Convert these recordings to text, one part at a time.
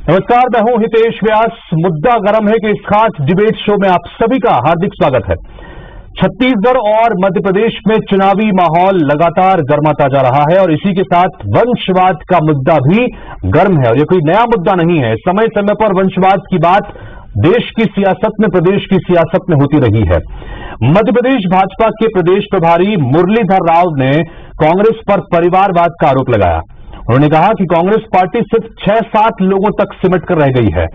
नमस्कार, मैं हूं हितेश व्यास। मुद्दा गर्म है कि इस खास डिबेट शो में आप सभी का हार्दिक स्वागत है। छत्तीसगढ़ और मध्य प्रदेश में चुनावी माहौल लगातार गर्माता जा रहा है और इसी के साथ वंशवाद का मुद्दा भी गर्म है। और ये कोई नया मुद्दा नहीं है। समय समय पर वंशवाद की बात देश की सियासत में, प्रदेश की सियासत में होती रही है। मध्य प्रदेश भाजपा के प्रदेश प्रभारी मुरलीधर राव ने कांग्रेस पर परिवारवाद का आरोप लगाया। उन्होंने कहा कि कांग्रेस पार्टी सिर्फ 6-7 लोगों तक सिमट कर रह गई है।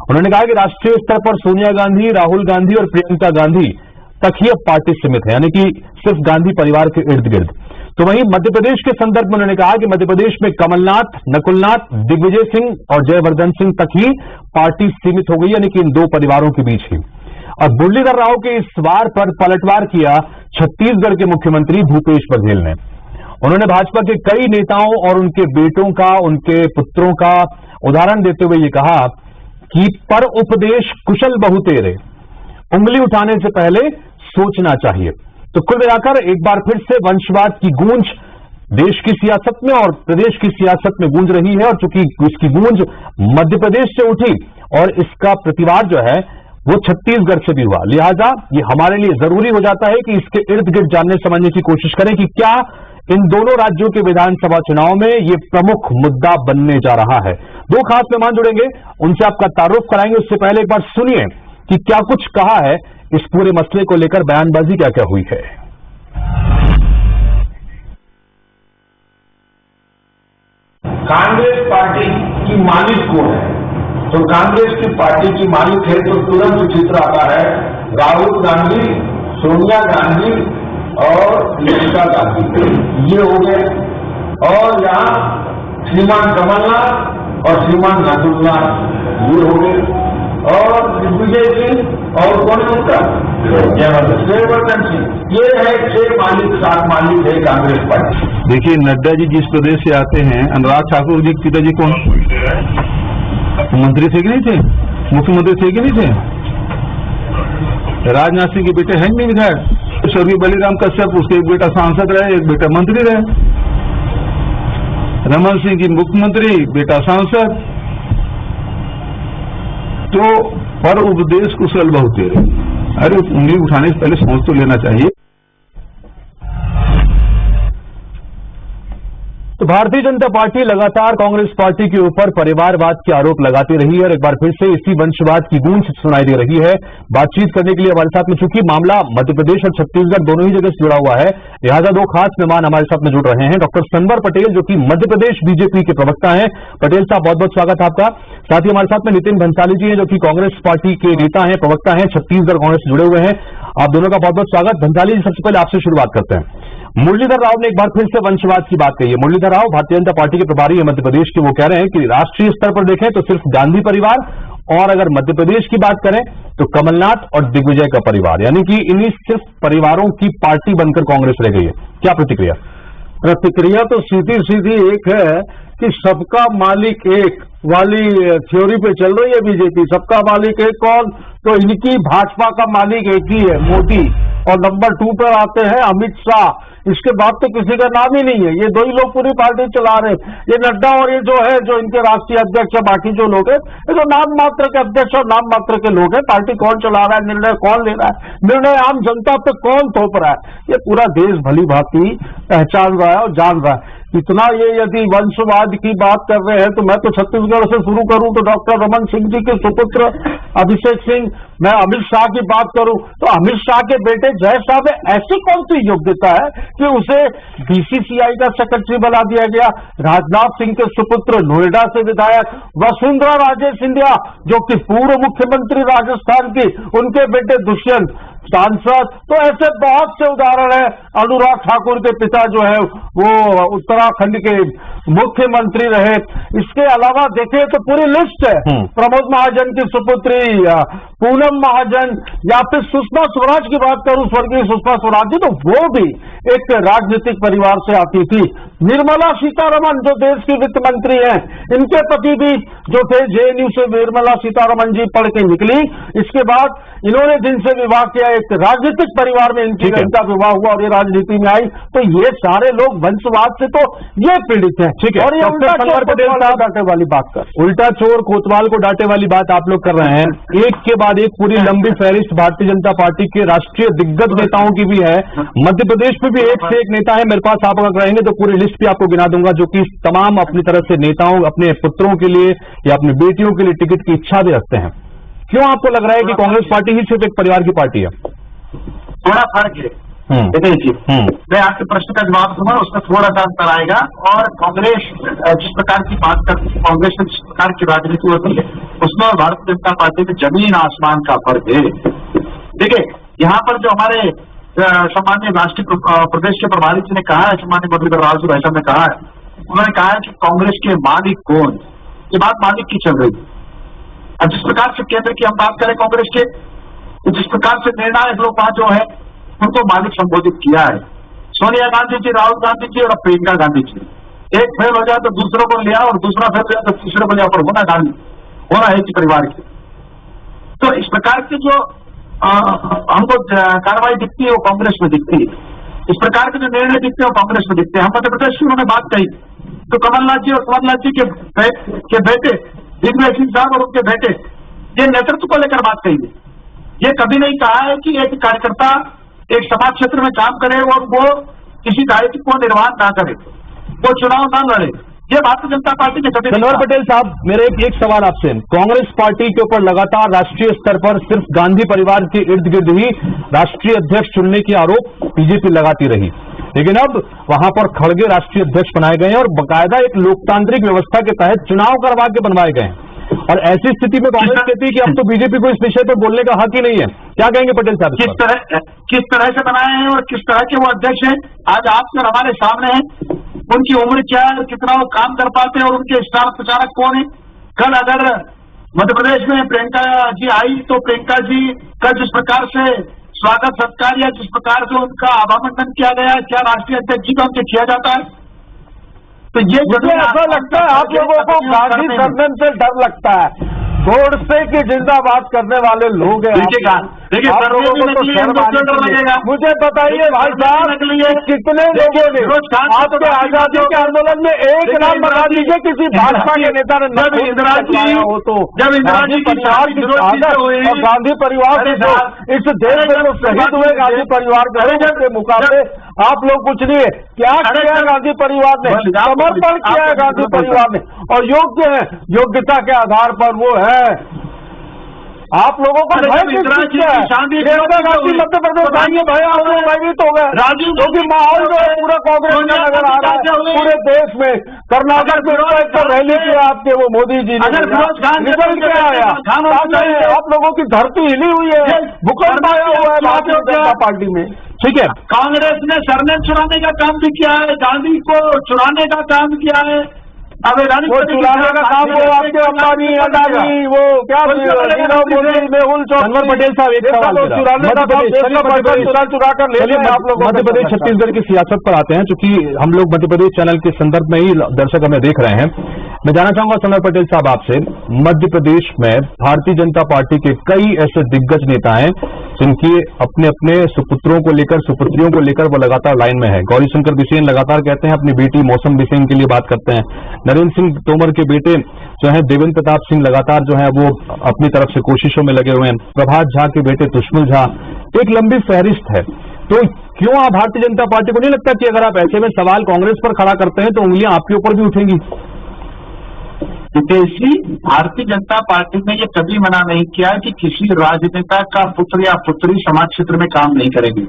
उन्होंने कहा कि राष्ट्रीय स्तर पर सोनिया गांधी, राहुल गांधी और प्रियंका गांधी तक ही अब पार्टी सीमित है, यानी कि सिर्फ गांधी परिवार के इर्द गिर्द। तो वहीं मध्य प्रदेश के संदर्भ में उन्होंने कहा कि मध्य प्रदेश में कमलनाथ, नकुलनाथ, दिग्विजय सिंह और जयवर्धन सिंह तक ही पार्टी सीमित हो गई, यानी कि इन दो परिवारों के बीच ही। और मुरलीधर राव के इस वार पर पलटवार किया छत्तीसगढ़ के मुख्यमंत्री भूपेश बघेल ने। उन्होंने भाजपा के कई नेताओं और उनके बेटों का, उनके पुत्रों का उदाहरण देते हुए ये कहा कि पर उपदेश कुशल बहु तेरे, उंगली उठाने से पहले सोचना चाहिए। तो कुल मिलाकर एक बार फिर से वंशवाद की गूंज देश की सियासत में और प्रदेश की सियासत में गूंज रही है। और चूंकि इसकी गूंज मध्य प्रदेश से उठी और इसका प्रतिवाद जो है वो छत्तीसगढ़ से भी हुआ, लिहाजा ये हमारे लिए जरूरी हो जाता है कि इसके इर्द गिर्द जानने समझने की कोशिश करें कि क्या इन दोनों राज्यों के विधानसभा चुनाव में ये प्रमुख मुद्दा बनने जा रहा है। दो खास मेहमान जुड़ेंगे, उनसे आपका तारुफ कराएंगे। उससे पहले एक बार सुनिए कि क्या कुछ कहा है इस पूरे मसले को लेकर, बयानबाजी क्या क्या हुई है। कांग्रेस पार्टी की मालिक कौन है? तो कांग्रेस की पार्टी की मालिक है तो तुरंत चित्र आता है राहुल गांधी, सोनिया गांधी और प्रियंका गांधी, ये हो गए। और यहाँ श्रीमान कमलनाथ और श्रीमान नकुलनाथ, ये हो गए। और दिग्विजय सिंह और कौन है उनका? जयवर्धन सिंह। ये है 6 मालिक, 7 मालिक है कांग्रेस पार्टी। देखिए, नड्डा जी जिस प्रदेश से आते हैं, अनुराग ठाकुर जी के पिताजी कौन मंत्री थे कि नहीं थे? मुख्यमंत्री थे कि नहीं थे? राजनाथ सिंह के बेटे हैं नहीं विधायक? स्वर्गीय बलिराम कश्यप, उसके एक बेटा सांसद रहे, एक बेटा मंत्री रहे। रमन सिंह की मुख्यमंत्री, बेटा सांसद। तो पर उपदेश कुशल बहु तेरे, अरे उंगली उठाने से पहले सोच तो लेना चाहिए। तो भारतीय जनता पार्टी लगातार कांग्रेस पार्टी के ऊपर परिवारवाद के आरोप लगाती रही है और एक बार फिर से इसी वंशवाद की गूंज सुनाई दे रही है। बातचीत करने के लिए हमारे साथ में, चूंकि मामला मध्य प्रदेश और छत्तीसगढ़ दोनों ही जगह से जुड़ा हुआ है, लिहाजा दो खास मेहमान हमारे साथ में जुड़ रहे हैं। डॉक्टर सनवर पटेल, जो कि मध्य प्रदेश बीजेपी के प्रवक्ता हैं। पटेल साहब, बहुत बहुत स्वागत है आपका। साथ ही हमारे साथ में नितिन भंसाली जी हैं, जो कि कांग्रेस पार्टी के नेता हैं, प्रवक्ता हैं, छत्तीसगढ़ कांग्रेस से जुड़े हुए हैं। आप दोनों का बहुत बहुत स्वागत। भंसाली जी, सबसे पहले आपसे शुरुआत करते हैं। मुरलीधर राव ने एक बार फिर से वंशवाद की बात कही है। मुरलीधर राव भारतीय जनता पार्टी के प्रभारी है मध्य प्रदेश के। वो कह रहे हैं कि राष्ट्रीय स्तर पर देखें तो सिर्फ गांधी परिवार, और अगर मध्य प्रदेश की बात करें तो कमलनाथ और दिग्विजय का परिवार, यानी कि इन्हीं सिर्फ परिवारों की पार्टी बनकर कांग्रेस रह गई है। क्या प्रतिक्रिया? प्रतिक्रिया तो सीधी सीधी एक है कि सबका मालिक एक वाली थ्योरी पे चल रही है बीजेपी। सबका मालिक एक कौन? तो इनकी भाजपा का मालिक एक ही है, मोदी। और नंबर 2 पर आते हैं अमित शाह। इसके बाद तो किसी का नाम ही नहीं है। ये दो ही लोग पूरी पार्टी चला रहे हैं। ये नड्डा और ये जो है, जो इनके राष्ट्रीय अध्यक्ष है, बाकी जो लोग हैं, ये जो नाम मात्र के अध्यक्ष और नाम मात्र के लोग हैं। पार्टी कौन चला रहा है, निर्णय कौन ले रहा है, निर्णय आम जनता पे कौन थोप रहा है, ये पूरा देश भली भांति पहचान रहा है और जान रहा है। इतना ये यदि वंशवाद की बात कर रहे हैं तो मैं तो छत्तीसगढ़ से शुरू करूं तो डॉक्टर रमन सिंह जी के सुपुत्र अभिषेक सिंह, मैं अमित शाह की बात करूं तो अमित शाह के बेटे जय शाह में ऐसी कौन सी योग्यता है कि उसे बीसीसीआई का सेक्रेटरी बना दिया गया? राजनाथ सिंह के सुपुत्र, नोएडा से विधायक वसुंधरा राजे सिंधिया, जो कि पूर्व मुख्यमंत्री राजस्थान की, उनके बेटे दुष्यंत सांसद। तो ऐसे बहुत से उदाहरण है। अनुराग ठाकुर के पिता जो है वो उत्तराखंड के मुख्यमंत्री रहे। इसके अलावा देखें तो पूरी लिस्ट है। प्रमोद महाजन की सुपुत्री पूनम महाजन, या फिर सुषमा स्वराज की बात करूं, स्वर्गीय सुषमा स्वराज जी, तो वो भी एक राजनीतिक परिवार से आती थी। निर्मला सीतारमण जो देश की वित्त मंत्री हैं, इनके पति भी जो थे जेएनयू से निर्मला सीतारमण जी पढ़ के निकली। इसके बाद इन्होंने जिनसे विवाह किया, एक राजनीतिक परिवार में इनका विवाह हुआ और ये राजनीति में आई। तो ये सारे लोग वंशवाद से तो ये पीड़ित हैं। ठीक है। और ये डॉक्टर उल्टा सनवर पटेल साहब डांटे वाली बात कर, उल्टा चोर कोतवाल को डांटे वाली बात आप लोग कर रहे हैं। एक के बाद एक पूरी लंबी फहरिस्त भारतीय जनता पार्टी के राष्ट्रीय दिग्गज नेताओं की भी है। मध्य प्रदेश में भी एक से एक नेता है मेरे पास। आप अगर रहेंगे तो पूरी लिस्ट भी आपको गिना दूंगा, जो कि तमाम अपनी तरफ से नेताओं अपने पुत्रों के लिए या अपनी बेटियों के लिए टिकट की इच्छा भी रखते हैं। क्यों आपको लग रहा है कि कांग्रेस पार्टी ही सिर्फ एक परिवार की पार्टी है? थोड़ा फर्क है विनय जी। मैं आपके प्रश्न का जवाब दूंगा, उसमें थोड़ा सा अंतर आएगा। और कांग्रेस जिस प्रकार की बात करती है, कांग्रेस में जिस प्रकार की राजनीति होती है, उसमें और भारतीय जनता पार्टी में जमीन आसमान का फर्क है। देखिए, यहाँ पर जो हमारे सामान्य राष्ट्रीय प्रदेश के प्रभारी जी ने कहा है, सामान्य मुरलीधर राव जी भाई साहब ने कहा है, उन्होंने कहा है कि कांग्रेस के मालिक कौन, ये बात मालिक की चल रही है। अब जिस प्रकार से केंद्र की हम बात करें कांग्रेस के, तो जिस प्रकार से निर्णायक लोग वहां जो है उनको मालिक संबोधित किया है। सोनिया गांधी जी, राहुल गांधी जी और अब प्रियंका गांधी जी। एक फेल हो जाए तो दूसरों को लिया, और दूसरा फेल हो जाए तो तीसरे को लिया, पर होना है कि परिवार के। तो इस प्रकार की जो हमको कार्रवाई दिखती है वो कांग्रेस में दिखती है। इस प्रकार के जो निर्णय दिखते हैं वो कांग्रेस में दिखते हैं। हम मध्य प्रदेश की उन्होंने बात कही तो कमलनाथ जी और कमलनाथ जी के बेटे दिग्विजय सिंह साहब और उनके बेटे, ये नेतृत्व को लेकर बात कही है। ये कभी नहीं कहा है कि एक कार्यकर्ता एक समाज क्षेत्र में काम करे और वो किसी दायित्व को निर्वहन ना करे, वो चुनाव ना लड़े। ये भारतीय जनता पार्टी ने कभी। सनवर पटेल साहब, मेरे एक सवाल आपसे। कांग्रेस पार्टी के ऊपर लगातार राष्ट्रीय स्तर पर सिर्फ गांधी परिवार के इर्द गिर्द ही राष्ट्रीय अध्यक्ष चुनने के आरोप बीजेपी लगाती रही, लेकिन अब वहां पर खड़गे राष्ट्रीय अध्यक्ष बनाए गए हैं और बाकायदा एक लोकतांत्रिक व्यवस्था के तहत चुनाव करवा के बनवाए गए हैं। और ऐसी स्थिति में कांग्रेस कहती है कि अब तो बीजेपी को इस विषय पर बोलने का हक ही नहीं है। क्या कहेंगे पटेल साहब? किस तरह से बनाए हैं और किस तरह के वो अध्यक्ष हैं, आज आपके और हमारे सामने हैं। उनकी उम्र क्या है, कितना वो काम कर पाते हैं और उनके स्टार प्रचारक कौन है। कल अगर मध्य प्रदेश में प्रियंका जी आई तो प्रियंका जी का जिस प्रकार से स्वागत सत्कार या जिस प्रकार से उनका आभामंडन किया गया, क्या राष्ट्रीय अध्यक्ष जी का उनके किया जाता है? तो ये मुझे ऐसा लगता है आप लोगों को गांधी सरनेम से डर लगता है। गोडसे की जिंदाबाद करने वाले लोग हैं। देखिए, मुझे बताइए भाई साहब, कितने लोगों ने आपके आजादी के आंदोलन में एक नाम बता दीजिए किसी भाजपा के नेता ने जब इंदिरा जी हो तो गांधी परिवार की आदत और गांधी परिवार के जो इस देश में जो शहीद हुए गांधी परिवार के मुकाबले आप लोग कुछ नहीं है। क्या किया गांधी परिवार ने? समर्पण किया है गांधी परिवार ने और योग्य है, योग्यता के आधार पर वो है। आप लोगों को भय किस चीज का है? प्रियंका गांधी मध्य प्रदेश आएंगे, भय आप लोग भयभीत हो गए क्योंकि माहौल जो है पूरा कांग्रेस का नजर आ रहा है पूरे देश में। कर्नाटक में एक रैली किया आपके वो मोदी जी ने, रिजल्ट क्या आया? आप लोगों की धरती हिली हुई है, भूकंप आया हुआ है भारतीय जनता पार्टी में। ठीक है, कांग्रेस ने सरनेम चुराने का काम भी किया है, गांधी को चुराने का काम किया है। अब वो चुराने का काम वो आपके अंबानी, अडानी, वो क्या नीरव मोदी, मेहुल चौधरी, सनवर पटेल साहब एक सवाल चुराने का काम चुरा कर ले लिया आप लोग। मध्य प्रदेश छत्तीसगढ़ की सियासत पर आते हैं, चूंकि हम लोग मध्य प्रदेश चैनल के संदर्भ में ही दर्शक हमें देख रहे हैं। मैं जानना चाहूंगा सनवर पटेल साहब आपसे, मध्य प्रदेश में भारतीय जनता पार्टी के कई ऐसे दिग्गज नेता हैं जिनकी अपने अपने सुपुत्रों को लेकर, सुपुत्रियों को लेकर वो लगातार लाइन में है। गौरीशंकर बिसेन लगातार कहते हैं अपनी बेटी मौसम बिसेन के लिए बात करते हैं। नरेंद्र सिंह तोमर के बेटे जो है देवेंद्र प्रताप सिंह लगातार जो है वो अपनी तरफ से कोशिशों में लगे हुए हैं। प्रभात झा के बेटे तुष्मिल झा, एक लंबी फहरिस्त है। तो क्यों आप भारतीय जनता पार्टी को नहीं लगता कि अगर आप ऐसे में सवाल कांग्रेस पर खड़ा करते हैं तो उंगलियां आपके ऊपर भी उठेंगी? विदेशी भारतीय जनता पार्टी ने ये कभी मना नहीं किया कि किसी राजनेता का पुत्र या पुत्री समाज क्षेत्र में काम नहीं करेगी।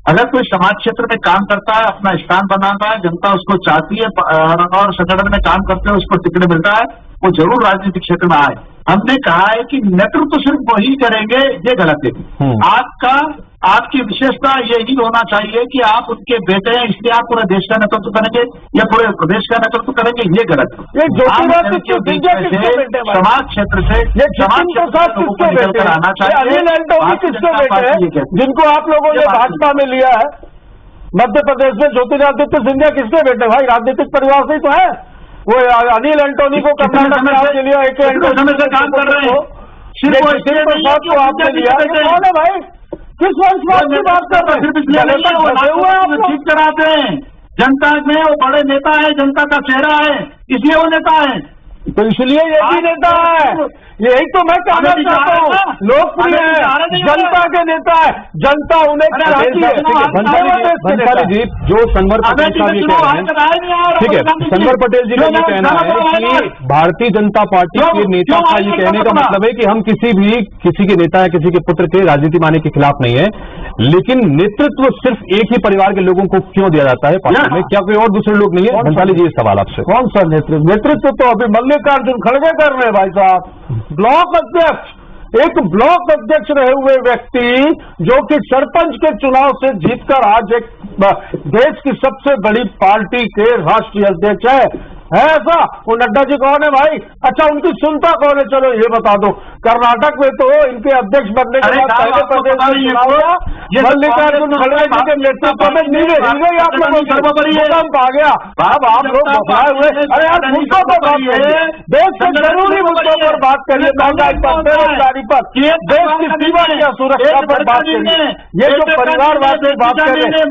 अगर कोई समाज क्षेत्र में काम करता है, अपना स्थान बनाता है, जनता उसको चाहती है और संगठन में काम करते हुए उसको टिकट मिलता है, वो जरूर राजनीतिक क्षेत्र में आए। हमने कहा है कि नेतृत्व सिर्फ वही करेंगे, ये गलत है। आपकी विशेषता यही होना चाहिए कि आप उनके बेटे हैं इसलिए आप पूरे देश का नेतृत्व करेंगे या पूरे प्रदेश का नेतृत्व करेंगे, ये गलत है। समाज क्षेत्र से आना चाहिए। अनिल एंटोनी किसके बेटे हैं जिनको आप लोगों ने भाजपा में लिया है? मध्य प्रदेश में ज्योतिरादित्य सिंधिया किसके बेटे? भाई राजनीतिक परिवार से तो है वो। अनिल एंटोनी को कर्नाटक में आपने लिया, एक समय से काम कर रहे हैं, सिर्फ आपने लिया। कौन है भाई? किस वंशवाद की बात कर रहे हैं? ठीक कराते हैं, जनता में वो बड़े नेता है, जनता का चेहरा है, इसलिए वो नेता है। तो इसलिए ये भी नेता है, यही तो मैं कहना चाहता हूँ। लोकप्रिय है, जनता के नेता है, जनता उन्हें चाहती है। भंसाली जी, जो सनवर पटेल साहब ये कह रहे हैं, ठीक है, सनवर पटेल जी का ये कहना है कि भारतीय जनता पार्टी के नेता का ये कहने का मतलब है कि हम किसी के नेता या किसी के पुत्र के राजनीति माने के खिलाफ नहीं है, लेकिन नेतृत्व सिर्फ एक ही परिवार के लोगों को क्यों दिया जाता है पार्टी में? क्या कोई और दूसरे लोग नहीं है? भंसाली जी, ये सवाल आपसे। कौन सा नेतृत्व तो अभी मल्लिकार्जुन खड़गे कर रहे हैं भाई साहब। ब्लॉक अध्यक्ष, एक ब्लॉक अध्यक्ष रहे हुए व्यक्ति जो कि सरपंच के चुनाव से जीतकर आज एक देश की सबसे बड़ी पार्टी के राष्ट्रीय अध्यक्ष है ऐसा? वो नड्डा जी कौन है भाई? अच्छा, उनकी सुनता कौन है? चलो ये बता दो। कर्नाटक में तो इनके अध्यक्ष बनने के बाद पहले प्रदेश में चुनाव हुआ, मल्लिकार्जुन खड़गे जी के नेतृत्व में नीले आप लोगों को आ गया। अब आप लोग बफाए हुए, अरे यार मुद्दों पर बात करिए, देश के जरूरी मुद्दों पर बात करिए, महंगाई पर, बेरोजगारी पर, देश की सीमा की सुरक्षा पर बात करिए। ये जो परिवारवाद की बात कर रहे हैं,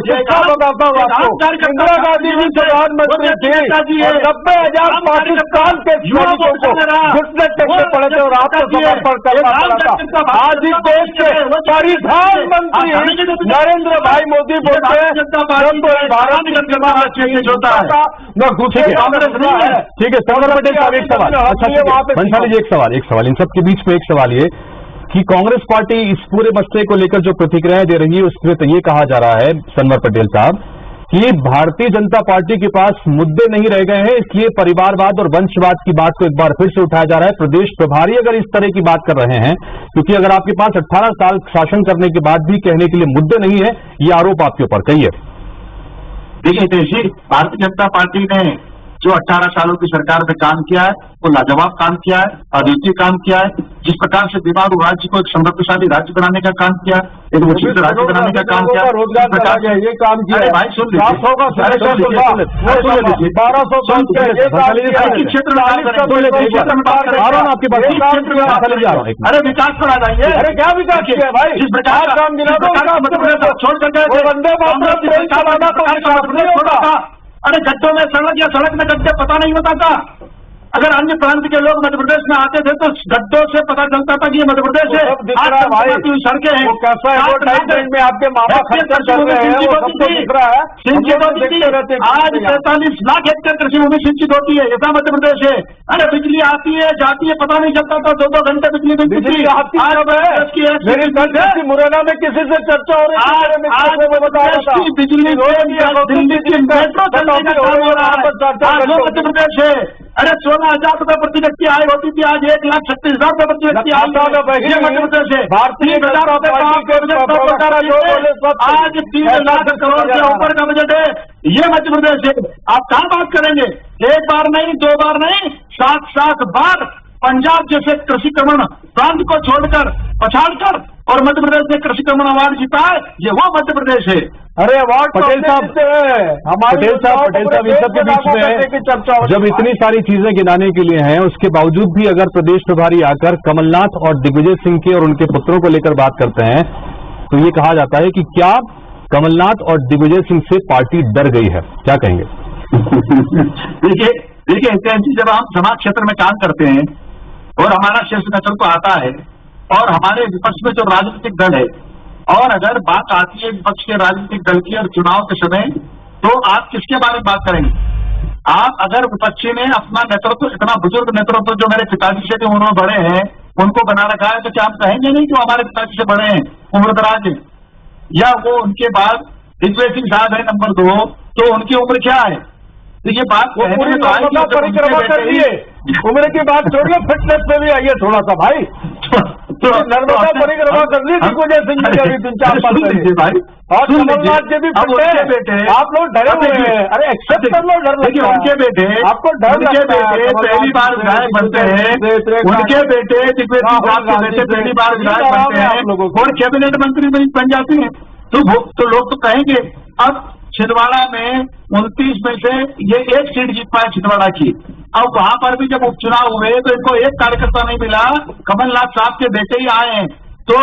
शिक्षा बताता हूँ आपको, इंदिरा गांधी जी प्रधानमंत्री थी और 90,000 पाकिस्तान के सैनिकों को घुटने टेकने पड़े थे और आपको समर्पण करना पड़ा था। आज इस देश के प्रधानमंत्री नरेंद्र भाई मोदी बोलते हैं भारत होता है, न घुसे कांग्रेस नहीं है। ठीक है, सनवर पटेल साहब एक सवाल। अच्छा, भंसाली जी एक सवाल इन सबके बीच में एक सवाल ये कि कांग्रेस पार्टी इस पूरे मसले को लेकर जो प्रतिक्रियाएं दे रही है उसमें तो ये कहा जा रहा है सनवर पटेल साहब कि भारतीय जनता पार्टी के पास मुद्दे नहीं रह गए हैं, इसलिए परिवारवाद और वंशवाद की बात को एक बार फिर से उठाया जा रहा है। प्रदेश प्रभारी अगर इस तरह की बात कर रहे हैं, क्योंकि अगर आपके पास 18 साल शासन करने के बाद भी कहने के लिए मुद्दे नहीं है, ये आरोप आपके ऊपर कहिए। देखिए हितेश जी, भारतीय जनता पार्टी ने जो 18 सालों की सरकार में काम किया है वो लाजवाब काम किया है, अद्वितीय काम किया है। जिस प्रकार से बिहार राज्य को एक समृद्धशाली राज्य बनाने का काम किया, एक विकसित राज्य बनाने का काम किया, रोजगार प्रकार ये काम किया। भाई सुन लीजिए, 1200 क्षेत्र अरे विकास पर आ जाइए। अरे क्या विकास किया है भाई? जिस प्रकार काम गिना दो, छोड़ करके वंदे मातरम ट्रेन चलाना तो नहीं होगा। अरे गड्ढों में सड़क या सड़क में गड्ढे पता नहीं होता था। अगर अन्य प्रांत के लोग मध्य प्रदेश में आते थे तो गड्ढों से पता चलता था कि ये मध्य प्रदेश है। आज सड़कें हैं, कैसा है वो टाइम में आपके मामा खर्चा कर रहे हैं, वो सबको दिख रहा है। सिंचित होती है आज 45 लाख हेक्टेयर कृषि भूमि सिंचित होती है, ऐसा मध्य प्रदेश है। अरे बिजली आती है जाती है पता नहीं चलता था, 2-2 घंटे बिजली बिजली आती है। मेरी मुरैना में किसी से चर्चा हो रही है, बिजली दिल्ली की मेट्रो चलने का काम हो रहा है, मध्य प्रदेश है। अरे 16,000 रुपए प्रति व्यक्ति आय होती थी, आज 1,36,000 रुपए प्रति व्यक्ति आय मध्य प्रदेश है। भारतीय जनता पार्टी आज 3 लाख करोड़ से ऊपर का बजट है, ये मध्य प्रदेश है। आप कहाँ बात करेंगे? एक बार नहीं, 2 बार नहीं, 7 बार पंजाब जैसे कृषि क्रमण प्रांत को छोड़कर पछाड़कर और मध्य प्रदेश ने कृषि क्रमण अवार्ड जीता है, ये वो मध्य प्रदेश है। अरे अवार्ड पटेल साहब इन सबके बीच में जब इतनी सारी चीजें गिनाने के लिए हैं, उसके बावजूद भी अगर प्रदेश प्रभारी आकर कमलनाथ और दिग्विजय सिंह के और उनके पुत्रों को लेकर बात करते हैं तो ये कहा जाता है कि क्या कमलनाथ और दिग्विजय सिंह से पार्टी डर गई है? क्या कहेंगे? देखिए जब हम समाज क्षेत्र में काम करते हैं और हमारा शीर्ष नेतृत्व आता है और हमारे विपक्ष में जो राजनीतिक दल है और अगर बात आती है विपक्ष के राजनीतिक दल की और चुनाव के समय, तो आप किसके बारे में बात करेंगे? आप अगर विपक्षी ने अपना नेतृत्व, इतना बुजुर्ग नेतृत्व जो मेरे पिताजी से भी उन्होंने बड़े हैं, उनको बना रखा है, तो क्या हम कहेंगे नहीं कि वो हमारे पिताजी से बड़े हैं, उम्रदराज है? या वो उनके बाद दिग्विजय सिंह साहब है नंबर 2, तो उनकी उम्र क्या है? तो ये बात पूरी नर्मदा परिक्रमा कर लिए, उम्र की बात छोड़िए, फिटनेस पे भी आइए थोड़ा सा भाई। तो नर्मदा परिक्रमा कर ली दिग्विजय सिंह जी अभी 3-4 साल पहले भाई, और कमलनाथ जी भी बेटे, आप लोग डरे हुए हैं। अरे एक्सेप्ट कर लो, डर लगता है उनके बेटे, आपको डर उनके बेटे पहली बार विधायक बनते हैं, उनके बेटे दिग्विजय सिंह साहब के बेटे पहली बार विधायक बनते हैं और कैबिनेट मंत्री बन जाती है, तो लोग तो कहेंगे। अब छिंदवाड़ा में 29 में से ये 1 सीट जीत पाए छिंदवाड़ा की। अब वहां पर भी जब उपचुनाव हुए तो इनको एक कार्यकर्ता नहीं मिला, कमलनाथ साहब के बेटे ही आए हैं, तो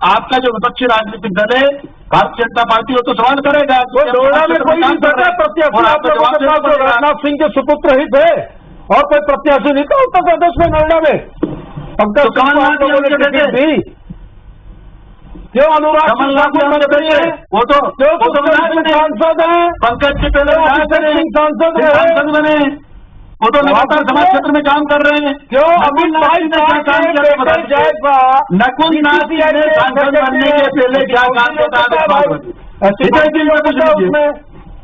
आपका जो विपक्षी राजनीतिक दल है भारतीय जनता पार्टी, वो तो सवाल करेगा। तो नोएडा में कोई नहीं था प्रत्याशी, आप लोगों के पास तो राजनाथ सिंह के सुपुत्र ही थे और कोई प्रत्याशी नहीं था उत्तर प्रदेश में नोएडा में। पंकज कमलनाथ लोगों ने टिकट दी, क्यों अनुराग वो तो सांसद हैं, पंकज के पहले सांसद बने, वो तो लगातार समाज क्षेत्र में काम कर रहे हैं। क्यों अमित भाई जाएगा नकुल नाथ ने सांसद बनने के पहले क्या काम किया?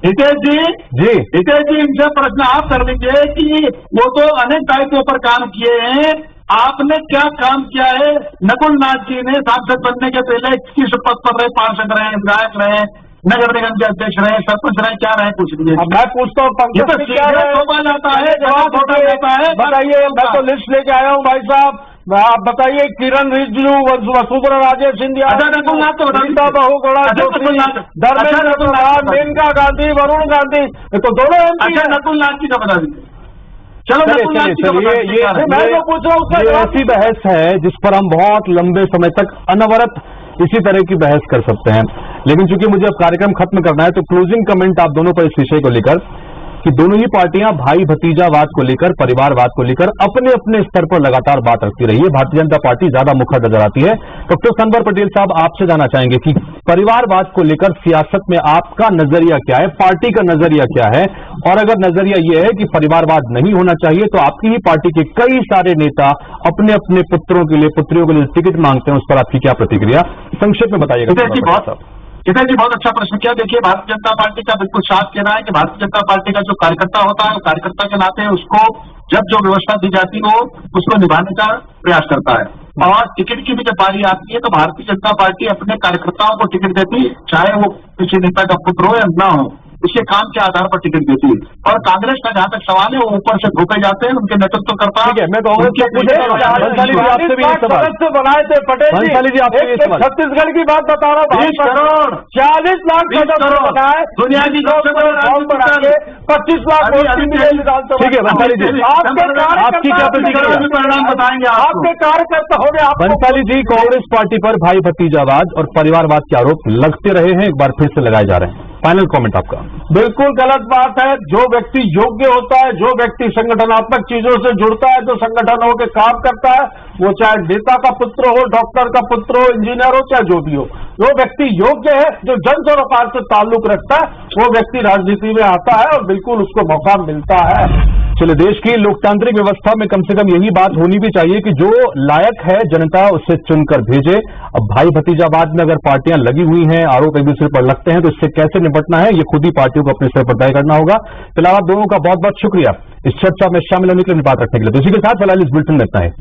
हितेश जी इनसे प्रश्न आप कर लीजिए कि वो तो अनेक दायित्वों पर काम किए हैं, आपने क्या काम किया है? नकुल नाथ जी ने सांसद बनने के पहले किस पद पर रहे? पार्षद रहे, विधायक रहे, नगर निगम के अध्यक्ष रहे, सरपंच रहे, क्या रहे? पूछ लीजिए। मैं पूछता हूँ पंकज तो क्या जाता है, जवाब होता जाता है। बताइए, मैं तो लिस्ट लेके आया हूँ भाई साहब, आप बताइए। किरण रिजिजू, वसुंधरा राजे सिंधिया, नकुलनाथ तो रीता बहुगुणा, धर्मेंद्र प्रधान, मेनका गांधी, वरुण गांधी, तो दोनों एमपी हैं। नकुलनाथ की का बता दीजिए। चलो चलिए, मैं जो पूछ रहा हूँ उसका ऐसी बहस है जिस पर हम बहुत लंबे समय तक अनवरत इसी तरह की बहस कर सकते हैं, लेकिन चूंकि मुझे अब कार्यक्रम खत्म करना है तो क्लोजिंग कमेंट आप दोनों पर इस विषय को लेकर कि दोनों ही पार्टियां भाई भतीजावाद को लेकर, परिवारवाद को लेकर अपने अपने स्तर पर लगातार बात रखती रही है। भारतीय जनता पार्टी ज्यादा मुखर नजर आती है। डॉक्टर सनवर पटेल साहब, आपसे जानना चाहेंगे कि परिवारवाद को लेकर सियासत में आपका नजरिया क्या है, पार्टी का नजरिया क्या है, और अगर नजरिया यह है कि परिवारवाद नहीं होना चाहिए तो आपकी ही पार्टी के कई सारे नेता अपने अपने पुत्रों के लिए, पुत्रियों के लिए टिकट मांगते हैं, उस पर आपकी क्या प्रतिक्रिया? संक्षेप में बताइएगा। हितेश जी बहुत अच्छा प्रश्न किया। देखिए, भारतीय जनता पार्टी का बिल्कुल साफ कहना है कि भारतीय जनता पार्टी का जो कार्यकर्ता होता है, कार्यकर्ता के नाते उसको जब जो व्यवस्था दी जाती है वो उसको निभाने का प्रयास करता है। और टिकट की भी जब बारी आती है तो भारतीय जनता पार्टी अपने कार्यकर्ताओं को टिकट देती है, चाहे वो किसी नेता का पुत्र हो या न हो, उसके काम के आधार पर टिकट देती है। और कांग्रेस का जहां तक सवाल है वो ऊपर से थोपे जाते हैं, उनके नेतृत्व करता है। मैं कांग्रेस बनाए थे पटेल जी, छत्तीसगढ़ की बात बता रहा हूँ, 20 करोड़ 40 लाख बनाए, दुनिया की सबसे बड़ी 25 लाख। ठीक है बंसाली जी, आपकी क्या प्रतिक्रिया? परिणाम बताएंगे आपके कार्यकर्ता हो गए। बंसाली जी, कांग्रेस पार्टी पर भाई भतीजावाद और परिवारवाद के आरोप लगते रहे हैं, एक बार फिर से लगाए जा रहे हैं, फाइनल कमेंट आपका? बिल्कुल गलत बात है। जो व्यक्ति योग्य होता है, जो व्यक्ति संगठनात्मक चीजों से जुड़ता है, जो संगठनों के काम करता है, वो चाहे नेता का पुत्र हो, डॉक्टर का पुत्र हो, इंजीनियर हो, चाहे जो भी हो, जो व्यक्ति योग्य है, जो जन सरोकार से ताल्लुक रखता है, वो व्यक्ति राजनीति में आता है और बिल्कुल उसको मौका मिलता है। चलिए, देश की लोकतांत्रिक व्यवस्था में कम से कम यही बात होनी भी चाहिए कि जो लायक है जनता उसे चुनकर भेजे। अब भाई भतीजावाद में अगर पार्टियां लगी हुई हैं, आरोप एक दूसरे पर लगते हैं, तो इससे कैसे निपटना है ये खुद ही पार्टियों को अपने स्तर पर तय करना होगा। फिलहाल आप दोनों का बहुत बहुत शुक्रिया इस चर्चा में शामिल होने के लिए, बात रखने के लिए। तो इसी के साथ फिलहाल इस बुलेटिन में इतना है।